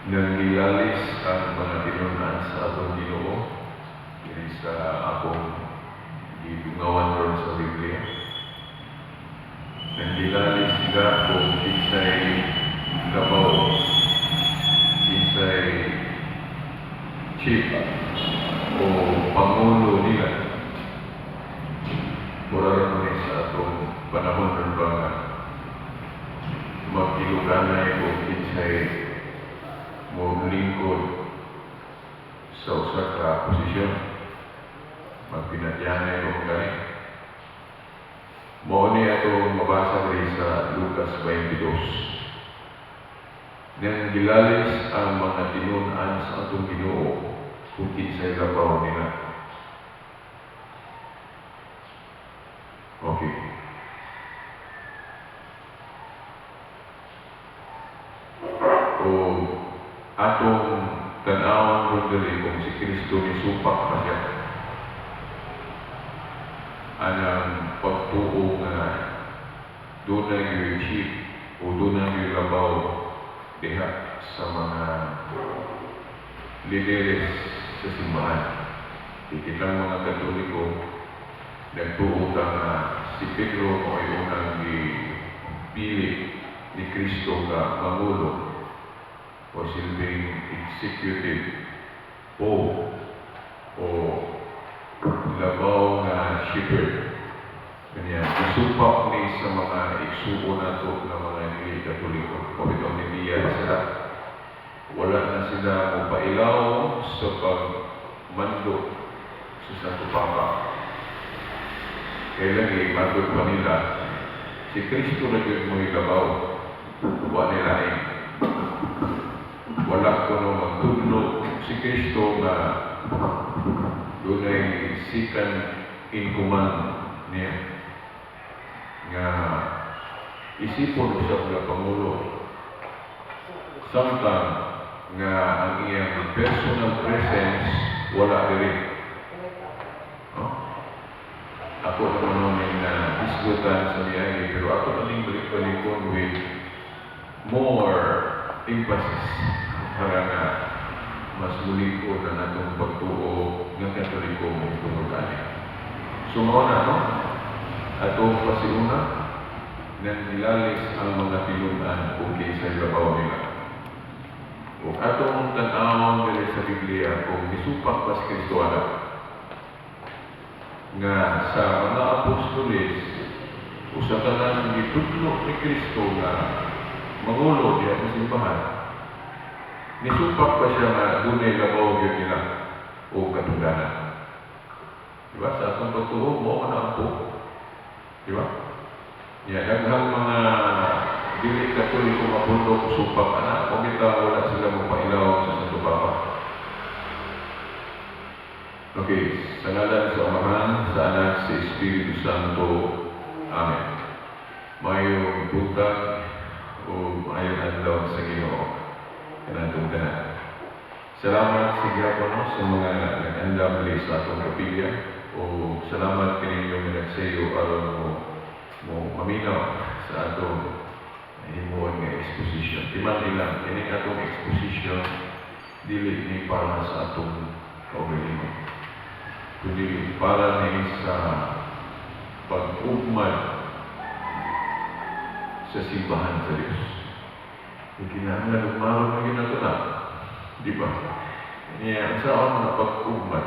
Nang gilalis ang mga tinunan sa atong Ginoo, diri sa akong gidungawan ron sa Biblia. Nang gilalis sila kung kinsay labaw, kinsay chief o pangulo nila. Mura rin sa atong panahon ng mga magkiluganay kung kinsay mo lingkod sa usa ka posisyon, magpinadyanay o magaling. Mao ni atong mabasa rin sa Lucas 22. Nang gilalis ang mga tinunan sa atong Ginoo kung kinsay labaw nila. Okay. O atong tan-awon ron diri kung si Kristo ni supak pa siya. Anang pagtuo nga doon na yung chief o doon na yung labaw diha sa mga lideres sa simbahan. Ikitang mga Katoliko nagtuo nga si Pedro o ay unang gipili ni Kristo nga mangulo o silbing executive o labaw nga shepherd. Kanya, isupak ni sa mga igsuo nato ng mga hindi Katoliko. O itong nibiyan sila. Wala na sila mapailaw sa pagmando sa Santo Papa. Kaya lagi, matod pa nila, si Kristo na yun mo ilabaw. Wala nila eh. Wala ko nung magtudlo si Kristo na doon ay second in command niya nga isipon siya ng Pangulo samtang nga ang iyang personal presence wala rin. Ako naman nung isgutan sa niya pero ako naling balik-balikon with more emphasis para nga mas muli ko na natong pagtuo ng Katoliko mong tumugali. So mao na, no? Atong pasiuna nang ilalis ang mga tinunan kung kinsay labaw nila. O atong tan-awon diri sa Biblia kung misupak pa si Kristo ana nga sa mga apostoles usa ka nang gitudlo ni Kristo nga mangulo diya sa simbahan. Nisupak pa siya nga dunay labaw yun nila o katungganan. Diba? Sa atong pagtuo mo na ang po. Diba? Daghang mga dili Katoliko mapundok supak anak. Kung kita wala sila mapailaw sa Santo Papa. Okay. Sa ngalan sa Amahan, sa Anak, sa Espiritu Santo. Amen. Mayong buntag o mayong adlaw sa Ginoo. Kanatong tanan. Salamat sa Diakono sa mga nag-andam sa atong kapilya o salamat kaninyo nga nagsayo aron mo maminaw sa atong himuon nga exposition. Timan nilang kini atong exposition dili ni para sa atong kaugalingon, kundi para ni sa pag-ugmad sa simbahan sa Diyos. Kinahanglan umaron na ginagawa na. Di ba? Ang saan mga pag-ugmad.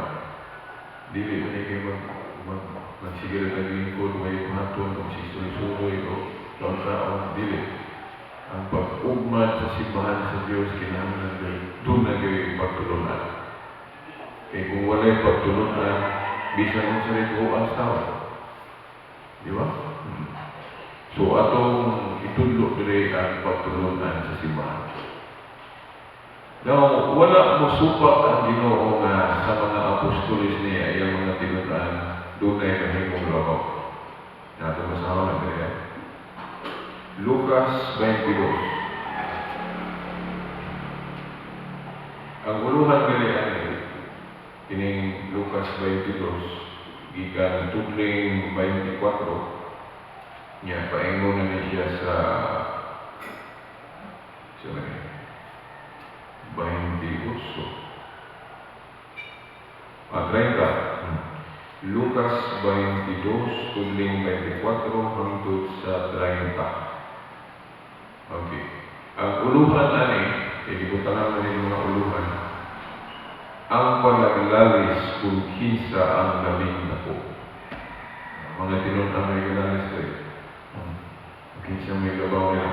Dili ko na kayo magsigil na lingkod, may pahaton, magsisuloy-suloy, o taon-taon. Dili. Ang pag-ugmad sa simbahan sa Diyos, kinahanglan doon na kayo pagtulunan. Kaya kung wala'y pagtulunan, bisan mo sa rito ang tao. Di ba? So, atong itudlo dire ang pagtulunan sa simbahan. Now, wala mo supak ang Ginoo nga sa mga apostolis niya, iyang mga tinunan, doon ay kahimong labaw. Nato masawa na kaya. Lucas 22. Ang uluhan gali kining Lucas 22, gikan tudling 24, niya, paingon na niya sa 30. Lucas 22, tudling 24 hangtod sa 30. Okay. Ang uluhan ani, ibutanan mo rin mga uluhan, ang panaglalis kung kinsa ang labing dako. Mga tinunang may galalis kayo. Kinsa may labaw nila.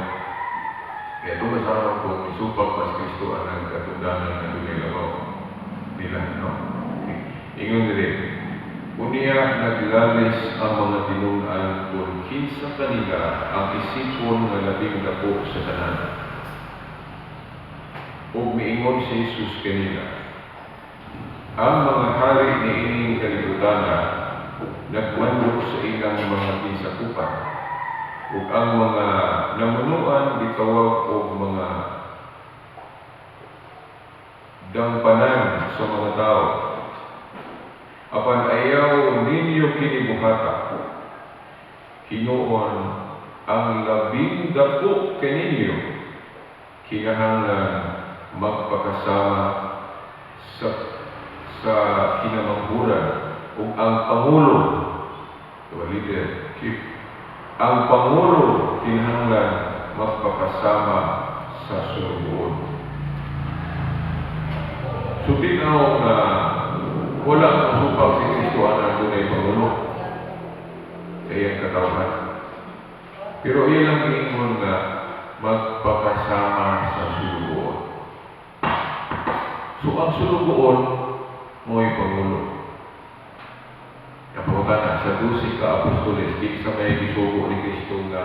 Kaya ito masarap kung isupak mas Kristo ang katundanan na may labaw nila. No? Okay. Ingon rin. Unya naglalis ang mga tinunan kung kinsa kanila ang isipon nga labing dako sa tanan. Ug miingon si Jesus kanila, ang mga hari ni ining kalibutan nagmandok sa ilang mga kinsakupan, ug ang mga namunuan gitawag og mga dangpanan sa mga tao. Apan ayaw ninyo kinibuhata, hinuon ang labing dako kaninyo, kinahanglan magpakasama sa kinamanghuran ug ang Pangulo, leader, chief, ang Pangulo kinahanglan magpakasama sa sunugon. So tinaw na wala ang supak si Kristo ang dunay Pangulo sa iyang katawan. Pero iyan ang ingon na magpakasama sa sunugon. So ang sunugon mo'y Pangulo. Napakutana sa 12 ka apostoles, di sa may gisugo ni Kristo na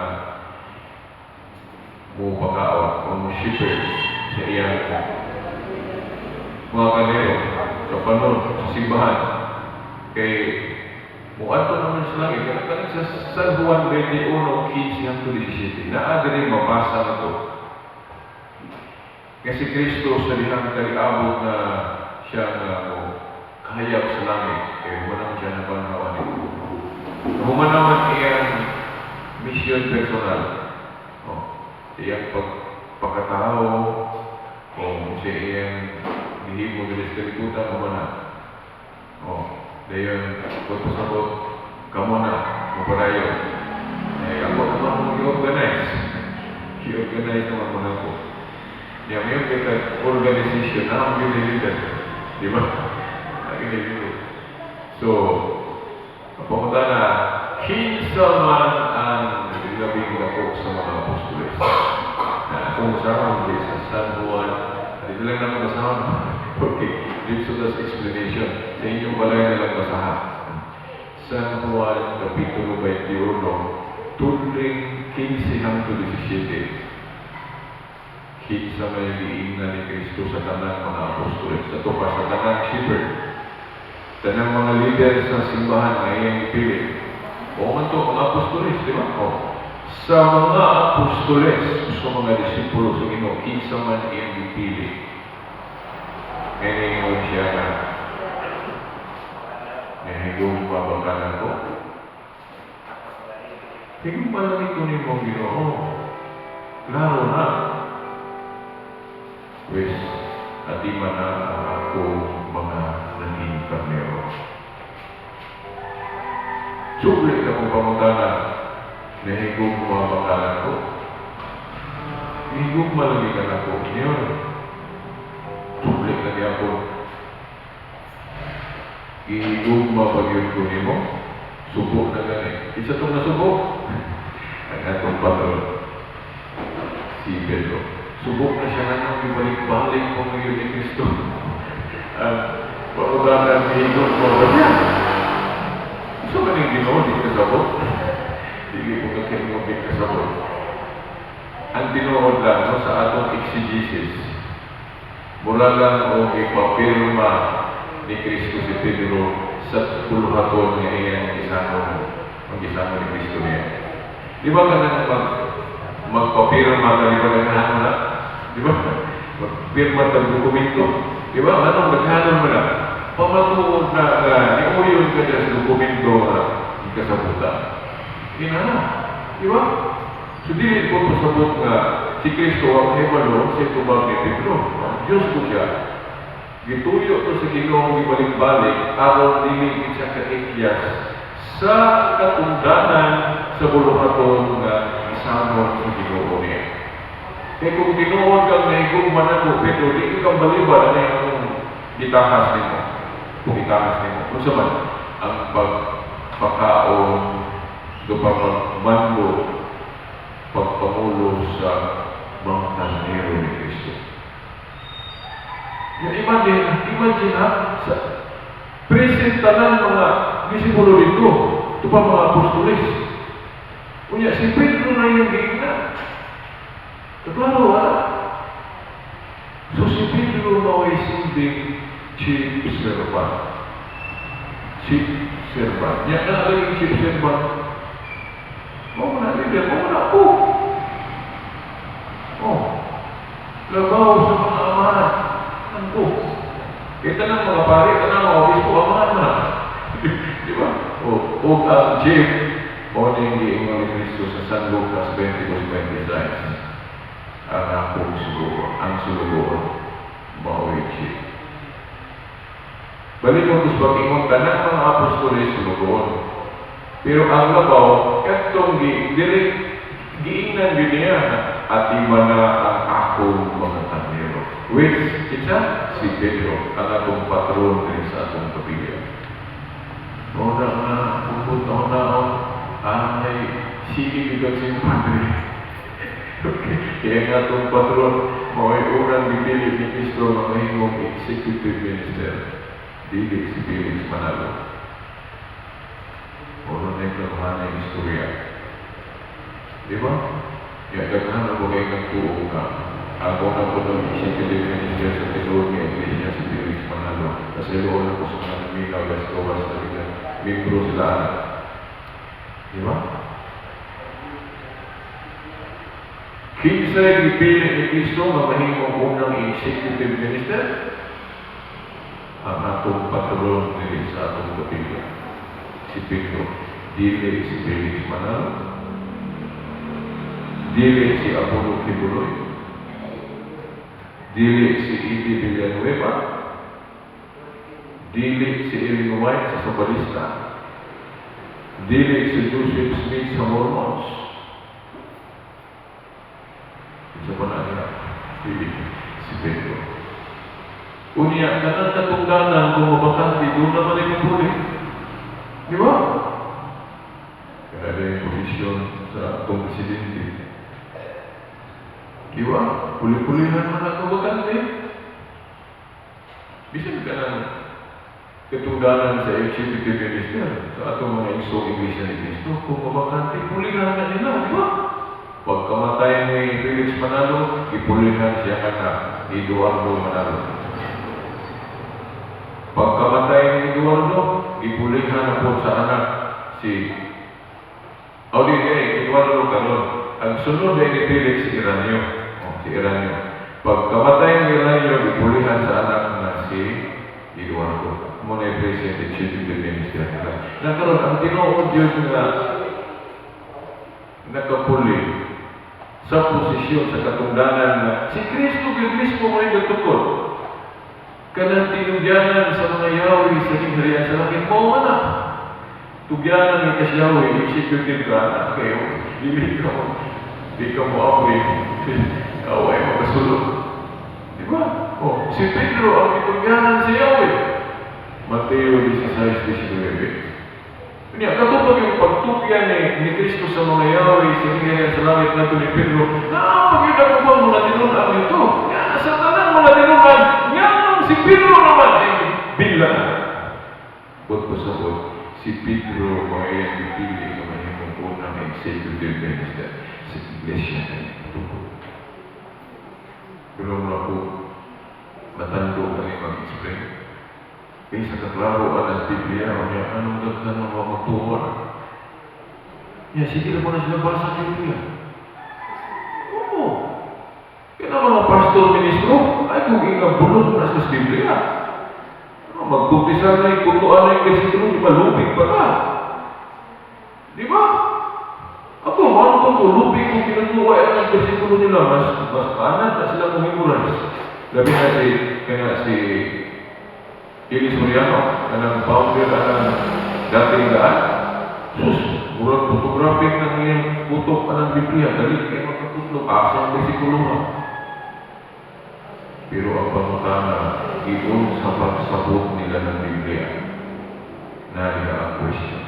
mo pagkaon o mo shepherd sa iyang mga kanero sa panon, sa simbahan. Kay muadto naman sa langit, kanang sa San Juan 21:15-17, naa diri mabasa na to. Kasi Kristo sa dihang kaliabot na siya nga kahayag sa langit, kaya walang siya na pangawan ito. Humanaman iyang mission personal. Iyang pagkatao, o siya iyang gihimo nila sa kalikutan, humana. Dayon, pagpasabot, kamo na, mapadayo. Ako naman i-organize. I-organize naman mo na po. Yung kita organization na ang binilitan. Di ba? So, papunta na, kinsa man ang labing dako sa mga apostoles. Kung masarang sa San Juan, dito lang naman masarang. Okay, dito sa explanation. Sa inyong balay na lang basahan. San Juan, Kapitulo 21, tudling 15-17. Kinsa may giingnan ni Kristo sa tanang mga apostoles, sa tupa sa tanang shepherd, tanang mga leader sa simbahan na iyang ipili. O man to, mga apostoles, di ba? Sa mga apostoles, sa mga disipulo sa Ginoo, kinsa man iyang ipili. Ngayon siya na nahigong babagalan ko. Tingin pa lang ito ni mong Ginoo. Klaro na. Wes, atiman na ang ako mga naging karnero. Sulit akong pamutanan, nahigog mga bakalan ko. Higog malagikan ako. Ngayon, sulit lagi ako. Ihigog mapagyon ko ni mo, subok na gani. Isa itong nasubok. Ang atong patron, si Pedro. Subok na siya nga ibalik-balik mo ngayon ni Kristo. Pagkutanan ni Higog mo, gusto ka nang Ginoo, di kasabot? Hindi po kakilmo di kasabot. Ang tinuod lang sa atong exegesis, mula lang o ipapirma ni Kristo si Pedro sa puluhaton ng iyang mag-isano ni Kristo niya. Di ba ka nang magpapirma ka, di ba naghahanon na? Di ba? Magpirma ng dokumento. Di ba? Anong naghahanon mo na? Pamatuod na iuyon ka dyan sa dokumento na ikasabutan. Ina, di ba? So, dili ko pasabot nga si Kristo ang hemalo sa tubag ni Pedro. Diyos ko siya. Gituyo to sa Ginoo gibalik-balik aron dili siya ka-ikyas sa katungdanan sa buluhaton nga isamon sa Ginoo niya. Kaya kung tinuod kang naigugman ako, pero di ka baliban na yung gitakas nimo. Kung gitakas nimo. Kung saman, ang pagpakaon, pagmando, pagpamulo sa mga tanero ni Kristo. Yung imagine ha, sa present tanan mga disipulo dito, ito pa mga apostolis. Kunya, si Pedro na yung gigna. Klaro ha? So si Pedro na ay sunding chief servant. Chief servant. Yan na yung chief servant. Mau na leader, mau na ako. Oh. Labaw sa mga amahan. Ano? Kita ng mga pari, kita ng mga obispo, amahan na. Di ba? O ang chief, o nang ni Kristo sa San Lucas 22:26. Ang akong sulugo, ang sulugo, mauwi chief. Balik mo sa pag-ingon ka ng mga apostolis sulugoon. Pero ang labaw, katong giingnan din niya at iba na ang akong mga tanero. Which, isa, si Pedro, ang atong patron din sa atong kapilya. Una nga, pupunta na ay sige bigat si Padre. Kaya nga itong patron, may unang bibili ni Kristo na mahingong executive minister, Dili si Felix Manalo. Ono na yung na istorya. Di ba? Kaya daghan ako kayo nagtuo ka. Ako na po ng executive minister sa tinuod ng Iglesia si Felix Manalo. Kasi doon ako sa mga naminaw, Gastowas, na membro sila. Di ba? Kinsay gipili ni Kristo na mahimong unang executive minister? Ang atong patron nila sa atong kapilya. Si Pedro. Dili si Felix Manalo. Dili si Apollo Kibuloy. Dili si Edi Villanueva. Dili si Ellen White sa Sabalista. Dili si Joseph Smith sa Mormons. Sa panahon si Pedro. Unya, kanang katungdanan kung mabakante, doon naman ay mapuli. Di ba? Kaya ada yung posisyon sa atong presidente. Di ba? Puli-pulihan man ang mabakante. Bisan ka ng katungdanan sa executive minister sa atong mga isong Iglesia ni Cristo, kung mabakante, pulihan na nila, di ba? Pagkamatay ni Felix Manalo, ipulihan siya anak ni Eduardo Manalo. Pagkamatay ni Eduardo, ipulihan na po sa anak si Eduardo Caron. Ang sunod ay ni Felix Iranio. Si Iranio. Pagkamatay ni Iranio, ipulihan sa anak na si Eduardo. Muna yung President Executive Minister. Nagkaroon, ang tinuod yun na nakapuli sa posisyon sa katungdanan na si Kristo mismo mo yung tukod. Kanang tinugyanan sa mga Yahweh sa hingharian sa langit mo na. Tugyanan ng kasyawi, executive ka na kayo. Di ka mo apoy. Away mo kasulog. Di ba? Oh, si Pedro ang itugyanan sa Yahweh. Mateo 16:19. Kanya, katupag yung pagtupyan ni Kristo sa mga Yahweh, sa hingharian sa langit na ito ni Pedro, pag-ina ko ba mga tinunan ito? Yan, sa tanang mga tinunan, yan, si Pedro naman ay bilang. Bot po sa bot, si Pedro mga yan dipili na mahimong unang executive minister sa Iglesia na ito. Pero mga po, matando ka rin mag-explain. Kaya sa kaklaro alas Biblia, anong dagdan ng mga magtuwa? Sige na po na sila basa sa Biblia. Oo. Kaya na mga pastor ministro, ay kung ingabulong na sa Biblia. Magtupisan na yung kutuan na yung versikulo, di ba lubig pa ka? Di ba? Ako, ano kung lubig kung kinutuwa ang versikulo nila, mas kanan na sila memorize. Labi na si Ili Soriano, anang founder, anang dating daan. Sus, murag photographic ng iyang putok anang Biblia, dali kayo magkatutlog, asang besikuluhan. Pero ang pangutana, iyon sa pagsabot nila ng Biblia, nariya ang question.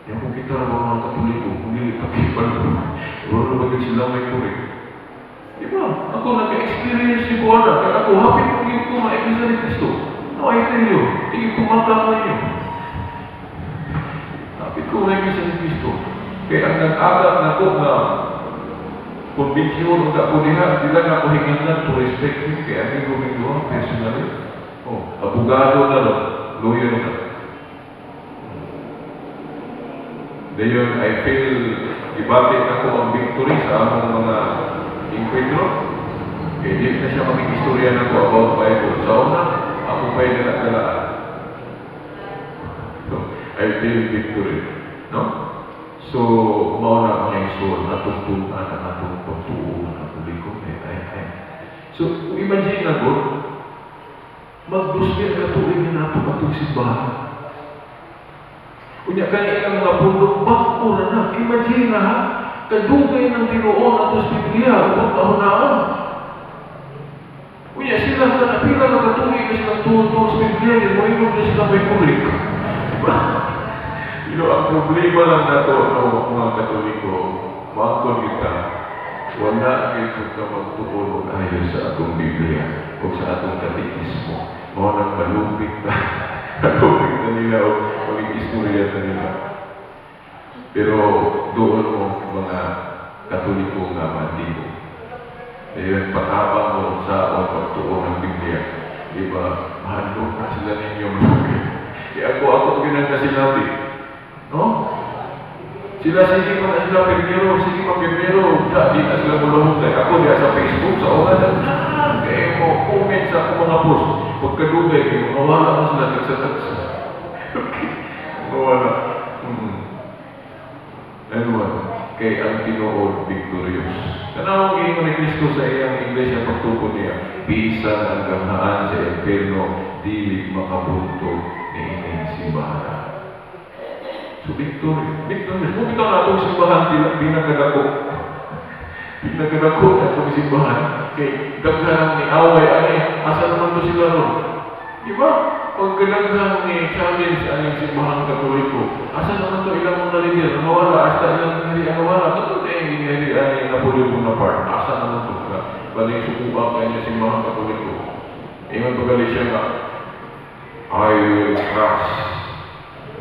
Yung kung kita na mga Katoliko, kung hindi pakipan ko, wala na bagay sila may kurik. Diba? Ako nagka-experience ni Buwana, kaya ako hapit kong yung kuma-Iglesia ni Cristo. No, I tell you, hindi kumakak na yun. Hapit ko ma-Iglesia ni Cristo. Kaya ang nag-agap na ko na konbensyon o kapulihan, di lang ako hinganan to respect him, kaya amigo ng doon, personally. Oh, abogado na lang, lawyer na. Dayon, I feel, ibabit ako ang victory sa among mga inkwentro. Kaya di na siya makikistorya na ko about Bible. Sa una, ako pa'y nalagalaan. So, I feel victory. No? So, mauna mga iso, natungtungan na natong pagtuon na Katoliko. So, imagine na ko, mag-2,000 katuig na nato atong simbahan. Kunya kanilang mga pundok, bako na na. Imagine na ha, kadugay ng tinuon atos Biblia, upang kahunaan. Kunya sila na napila na katuig na silang tuon-tuon sa Biblia, yung mga inog na sila may kurik. Diba? Ang problema lang na ito, mga Katoliko, makon kita, wala ito ka magtuon ayos sa atong Biblia o sa atong katikismo. Mga nang malupit na, malupit na nila o maging istorya na nila. Pero doon mo mga Katoliko nga mandibo. Dahil patabang mo sa o pagtuon ng Biblia. Diba, mahalok na sila ninyo malupit. Kaya ako ginagkasilabi. No? Sila sige pa na sila pirmero, sige pa pirmero, di na sila mulahong dahil ako diya sa Facebook, sa oras na kaya mo comment sa akong mga post. Pagkadugay, kaya mawala mo sila nagsataksa. Okay, mawala. Anyway, kay ang Pinoon victorious. Tanawang gihingo ni Cristo sa iyang iglesia pagtupo niya, bisan ang gamhaan sa impierno, dili makabuntog ni ining simbahan. So, victory. Kung ito na itong simbahan, pinagkadako. Pinagkadako na itong simbahan. Kay daghanang ni away, asa naman ito sila ron? Diba? Pagkadaghan ni challenge ang simbahan Katoliko, asa naman ito ilang mga lider? Nawala, hasta ilang nangyari ang nawala. Ito na yung nangyari ang Napoleon Bonaparte. Asa naman ito ka? Baling sukuha kayo niya simbahan Katoliko. Ingat pagalit siya nga, I will trust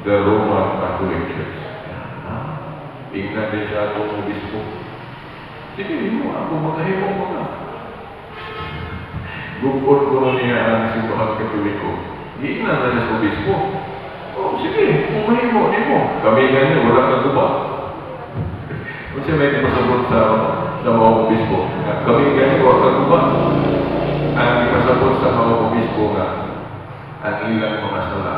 the Roman Catholic Church. Ingnan din siya atong obispo. Sige, ako magkahimong mga. Gugpon ko niya ang simbahan Katoliko. Ingnan na siya sa obispo. Oh, sige, umahimo mo. Kami ganyan, wala kang guba. Kung siya may pasabot sa mga obispo, kami ganyan, wala kang guba. Ang pasabot sa mga obispo nga, ang ilang mga sala.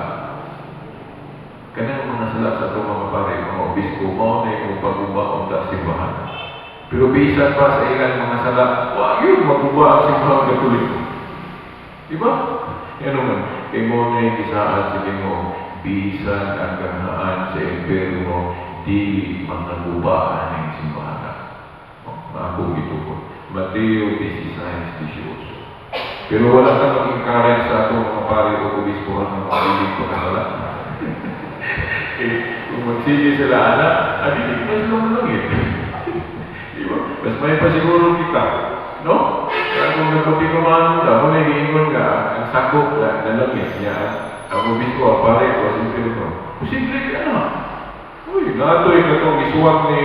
Kanang mga sala sa itong mga pare, mga obispo, mo na yung pag-uba sa simbahan. Pero bisan pa sa ilang mga sala, yun, mag-uba ang simbahan Katoliko. Diba? Yan naman, kay mo na yung isaan sa Ginoo, bisan ang ganahan sa impierno, di mag-uba ang simbahan. Maakong ito po. Mateo 16:18. Pero wala kang mag-encourage sa itong mga pare o obispo ng mga ilig pagkasala. Kung magsige sila, hindi na sila malangit. Diba? Mas may pasiguro kita. No? Kaya kung nagpapikumaan mo na, kung may giingon ka, ang sakop na nalangit niya, ang obispo, ang pare o simple ito. Posible ka na. Uy, natoy ka itong isuwag ni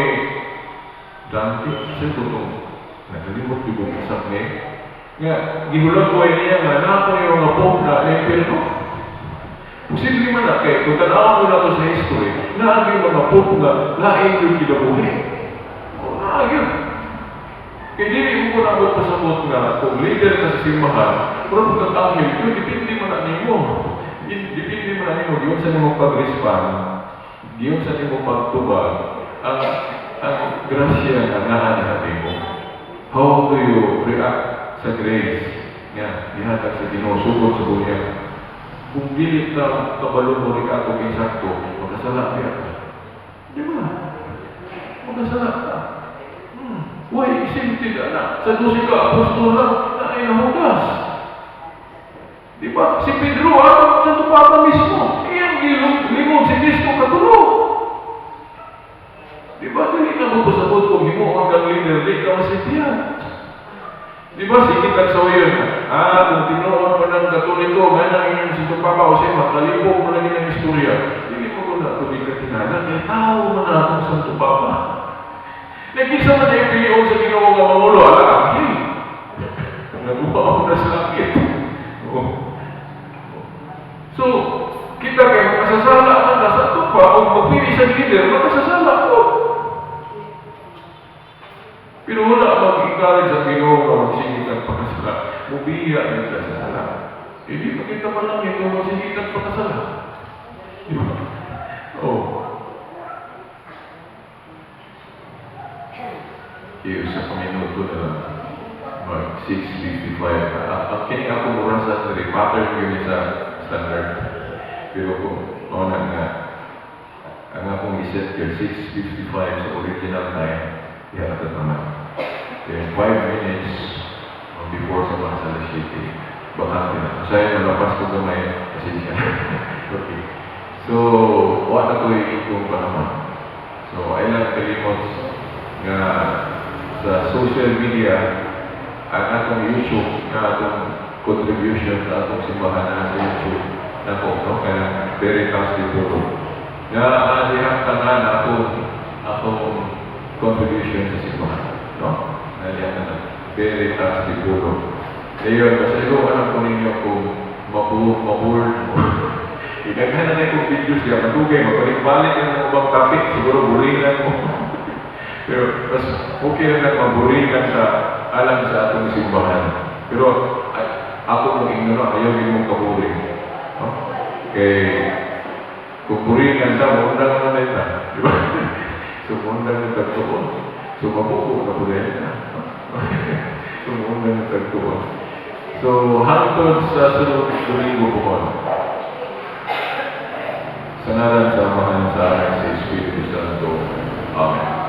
Dante. Siya ito itong nakalimot yung bumasak niya. Nga, gihulang ko niya nga, nato yung mga pop na impierno. Posible man na kayo, kung tanawan mo na ito sa history, naagay mga pop nga, laing yung kinabuhi. O, naagay. Kaya hindi mo ko nabot pasabot nga, kung leader ka sa simbahan, pero kung katanghil, yun, dipindi mo na ninyo. Dipindi mo na ninyo, yun sa ninyo pag-respond, yun sa ninyo pagtubag, ang grasya na nahanapin mo. How do you react sa grace Nga, dihatag sa Ginoo sugod sa buya. Kung dili ka kabalo mo rin ako kay sakto, magkasala ka. Di ba? Magkasala ka. Why exempted na? Sa 12 ka apostol lang na ay nahugas. Di ba? Si Pedro, sa Papa mismo, iyang limog si Cristo katulog. Di ba? Dili na mo pasabot kung himo hanggang leader, di ka masitiyan. Di ba? Sige kagsawayon. Kung tinuon mo ng Katoliko, nga na inyong si Papa o siya, makalibog mo lang yung istorya. Dili mo ko na ito di katinala, kaya tao mo na akong Santo Papa. Nagkisa man na ipilion sa Ginoo nga Mangulo, ala, naguha ako na sa langit. So, kita kayo, makasasala ka na sa ito pa, kung magpili sa leader, makasasala ko. Pero wala mag-encourage ang Ginoo na magsingit ang pagkasala. Mubiya ang pagkasala. Hindi pa kita pa lang ito magsingit ang pagkasala. Di ba? Sa paminuto na lang. 6:55. Ang kining ako mura sa pattern yun sa standard. Pero kung nga, ang akong iset yun, 6:55 sa original time, ihatag naman. Then 5 minutes before sa mga salasiti, bakante na. Masaya malapas ko gamay, kasi siya. Okay. So, wala ko ikong pa naman. So, I lang kalimot nga sa social media, ang atong YouTube, nga atong contribution sa atong simbahan na sa YouTube, na po, no? Kaya very positive po. Nga, dihaktangan atong contribution sa simbahan, no? Very positive po. Ngayon, kasi ko, alam ko ninyo kung mabuhol mo. Idaghan na yung videos kaya matugay, mabalik-balik ng ibang topic, siguro buringan mo. Pero mas okay lang maburingan sa alam sa atong simbahan. Pero ako mong ignoro, ayaw din mong kaburing. No? Kung buringan sa, maundang na ito. Di ba? So, maundang na tagtuon. So, mabuko na po rin. So, maundang na tagtuon. So, hangtod sa sunod Domingo po. Sa ngalan sa Amahan sa Anak sa Espiritu Santo. Amen.